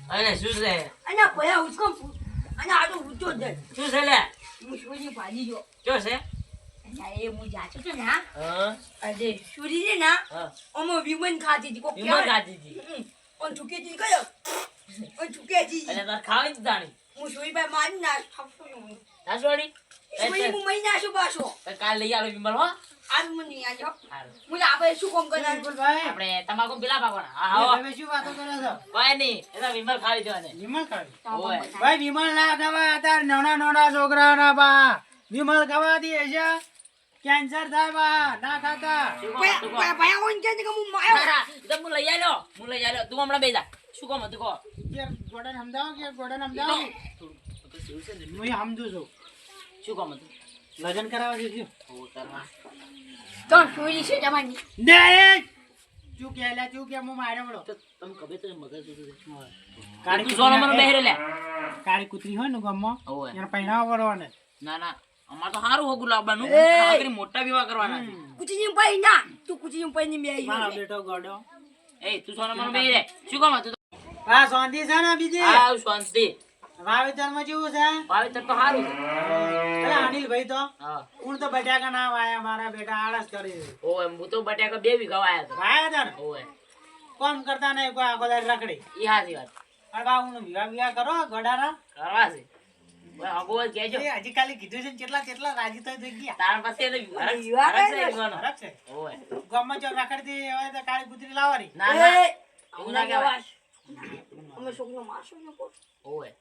અરે શું છે? અને ભયા ઉચકો અને આ તો ઊંચો જ શું છે લે? હું સૂરી ભાજી જો શું છે? અને એ હું જાચું છું ને હા હા અરે સૂરી છે ને હા ઓમો વિમન ખાતી હતી કોક વિમલ ખાતી હતી. ઓન ચૂકે જી ગયો ઓન ચૂકે જી એટલે તાર ખાવી જ જાણી હું સૂરી ભાઈ મારી ના થાપતો હું સાસવાડી સૂરી હું મહિના શું પાછો કાલ લઈ આલો વિમલ હો. આજ મને આજો હારું. મુલે આપણે શું કામ કરવાનું ભાઈ આપણે તમાકુ પેલા પાકવાના. હા હા તમે શું વાતો કરો છો? કોઈ નહીં એ તો વિમલ ખાવી દેવાને. વિમલ ખાવી? ઓય. ભાઈ વિમલ ના ખવાય અત્યારે નાના નાના છોકરાઓના બા વિમલ ખવાતી હશે કેન્સર થાય બા ના ખાતા. શું કામ હતું કહો? ભયા ઓન કે હું માયો હા, એ તો હું લઈ આલ્યો તું હમણાં બેસી જા. શું કામ હતું કહો? કે ગોડન સમજાવો કે ગોડન સમજાવો હું સમજુ છું શું કામ હતું? લગ્ન કરાવવા છે શું ઓ તારા તો સૂરી છે તમારી દે ચૂ કે લે ચૂ કે હું માર્યો મળો તો તમે કબે તો મગજ હતું તે. કાળી તું સોનો મને બેહરે લે. કાળી કૂતરી હોય ને ગામમાં ઓય. એને પહેરાવા પડવાને ના ના અમાર તો સારું હોગું લાવવાનું. એ! આખરી મોટા વિવાહ કરવાના છે. કુચી ભાઈ ના તું કુચી ભાઈ ની બે મારો બેટો ગોડો એ તું સોનો મને બેહરે. શું કામ હતું? હા શાંતિ છે ને બીજી હા શાંતિ. વાવેતરમાં કેવું છે વાવેતર તો સારું છે. અરે અનિલભાઈ તો હા હું તો બટાકા ના વાયા મારા બેટા આળસ કરી ઓય હું તો બટાકા 2 વીઘા વાયા હતા. વાયા હતા ને ઓય કોમ કરતા નહીં કોઈ આખો દાડ રખડી ઈ હાચી વાત. અરે બા હું વિવાહ વિવાહ કરો ગડાના કરવા છે. ઓય હગો કહેજો. એ હજી કાલે કીધું છે ને કેટલા રાજી તો થઈ ગયા તારા પાસે તો વિવાહ વિવાહ કરે છે ને. વિવાહનો. ફરક છે ઓય ગામમાં જો રખડતી હવે તો કાળી કૂતરી લાવવાની ના ના એવું ના ના કહેવાય. અમે છોકરો મારશો ને કો ઓય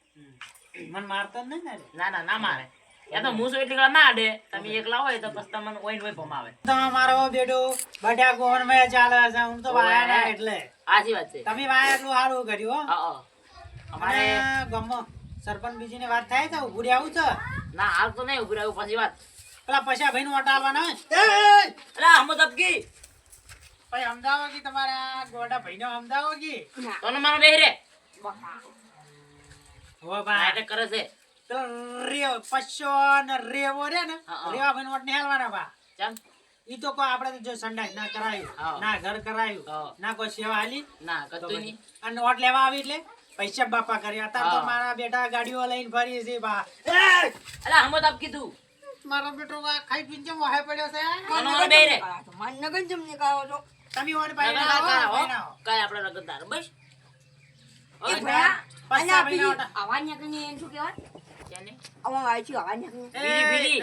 મને મારતો જ નહીં ને ના ના ના મારે. યા તો હું એટલી ના આડે તમે એકલા હોય તો પછી તમને ઓઈન ઓય ભમાવે. તમે મારો બેટો બટાકો ને મેં ચાલે છે હું તો વાયા ના એટલે સાચી વાત છે. તમે વાયા એટલું સારું કર્યું હો હા અમારે અને ગામમાં સરપંચ બીજી ની વાત થાય તો ઉભું આવું છે ના હાલ તો નહીં ઉભી રહ્યું પછી વાત. પેલા પૈસા ભાઈ નું વટાલવાના અલા હમો તબકી ભાઈ સમજાવો કે તમારા ગોડા ભાઈ નો સમજાવો કે તને મારો બેહરે હો ભાઈ નાટક કરે છે. તો રેવ પશો ને રેવો રે ને હા. રેવા ભાઈ વટ ને હાલવાના બા ચમ ઈ તો કોઈ આપણે તો જો સંડાસ ના કરાયું હા. ના ઘર કરાયું હા. ના કોઈ સેવા હાલી ના કતું નહીં. અને વોટ લેવા આવી એટલે પૈસા બાપા કર્યા અત્યારે તો હા. મારા બેટા ગાડીઓ લઈને ફરી છે બા અલા હમો તબકી તું મારો બેટો આ ખાઈ પીને કેમ વાહે પડ્યો છે તને મારો બેહરે માન નગન જમને કાવો છો તમે વોટ લગન ભાઈ ના કરા હો. ના કાંઈ આપણે લગનદાર બસ. એ હવે ભયા પસ્સા અને આ ભાઈના બીજી ઓટા. આવા નકની એમ શું કહેવાય ક્યાંને? આવા આવી છે આવા નકની બીડી, બીડી.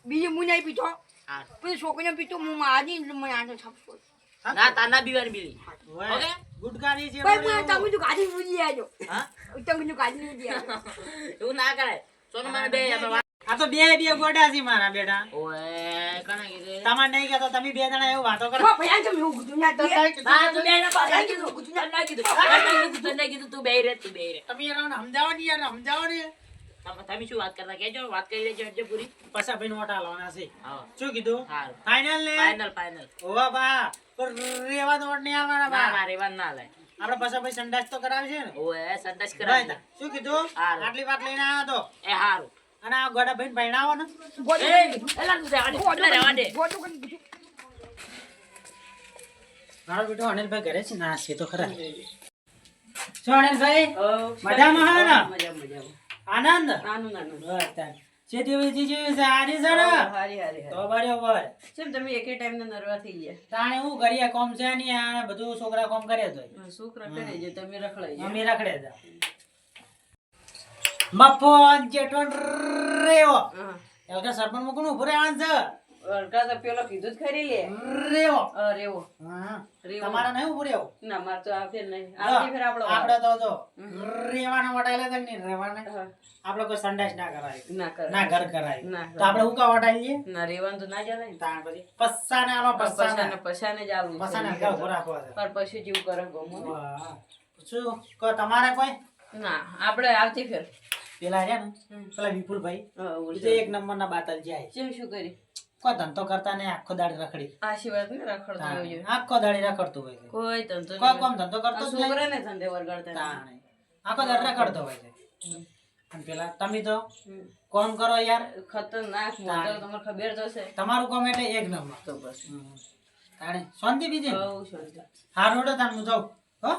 બીજી મુનાઈ પીતો હા. પછી છોકરીને પીતો હું મારી એટલે મને આને છાપશો ના તાના બીવાની બીડી. ઓકે? ગુટકારી છે ભાઈ મને તમે તો ગાડી ઉડી આજો હા? તમે તો ગાડી ઉડી આજો એવું ના કરાય. સોનું મને બે આપણે વાત- આ તો બે ગોડા છે મારા બેટા ઓય કણે કીધું? તમારે નહીં કહેતો તમે બે જણા એવું વાતો કરો હો ભયા તમે એવું કીધું ના દે હા, તું બે ના પાડ. ના કીધું, ના કીધું, ના કીધું, તું બેહી રે, તું બેહી રે. તમે યાર સમજાવો ને યાર સમજાવો ને તમે શું વાત કરતા કહેજો, વાત કરી લેજો એટલે પૂરી. પૈસા ભાઈ નું વટા લાવવાના છે હા. શું કીધું હારું. ફાઇનલ ને ફાઇનલ, ફાઇનલ. ઓવા બા પણ રેવા તો વટ નહીં આવવાના ના, બા ના, રેવાનું ના લે. આપણે પૈસા ભાઈ સંડાસ તો કરાવે છે ને ઓય, સંડાસ ભાઈ કરાવી દે. શું કીધું હારું. આટલી વાત લઈને આવ્યો તો એ હારું. અને આ ગોડા ભાઈ ભણાવો ને એ, એલા તું રહેવા દે, એલા રહેવા દે. ગોટો કરી દીધું મારો બેટો અનિલભાઈ ઘરે છે ના છે તો ખરા શું અનિલભાઈ મજામાં હે ને આનંદ બસ તાન. શેતી વેચી જેવી છે આની છે ને તો બરાબર તમે એકે ટાઈમ નરવા થઈ ગયા તાણે હું કરીએ કોમ છે ની આ બધું છોકરા કોમ કરે તો છોકરા કરે છે તમે રખડાઈ અમે રખડે હતા મફન ચેટણ રેવો એવું કે સરપંચ માં કોનું ઉભું રહેવાનું છે અડકા તો પેલો કીધું જ ખરી લે રેવો રેવો હા રેવો. તમારે નહીં ઉભું રહેવું ના માર તો આ ફેર નહીં આવતી ફેર આપણો આપણે તો જો રેવાના વટાયેલા તક નહીં રેવાના હા. આપણે કોઈ સંડાસ ના કરાય ના કરે ના ઘર કરાય ના તો આપણે હું કા વટાઈએ ના રેવાનું તો ના ચાલે ને તાણ પછી પસ્સાને આલો પસ્સાને પછાને જ આલવું છે. પસ્સાને ઘર ઉભો રાખવા છે પણ પછી જેવું કરે ગમો વાહ. શું કો તમારે કોઈ ના આપણે આવતી ફેર પેલા રહ્યા ને પેલા વિપુલભાઈ એ તો એક નંબરના બાતલ જાય જેમ શું કરી કોઈ ધંધો કરતા ને આખો દાડી રખડી આશીર્વાદ ને રખડતો હોય છે. આખો દાડી રખડતો હોય છે કોઈ ધંધો કોઈ કોમ ધંધો કરતો જ નહીં છોકરાને ધંધે વરગાડતા નહીં. તાણે. આખો દાડી રખડતો હોય છે હમ. અને પેલા તમે તો હમ. કોમ કરો યાર ખતરનાક મોટો તમને ખબર તો છે તમારું કોમ એટલે એક નંબર તો બસ તાણે શાંતિ બીજી બહુ શાંતિ હારું હેડો તાણ હું જાઉં હો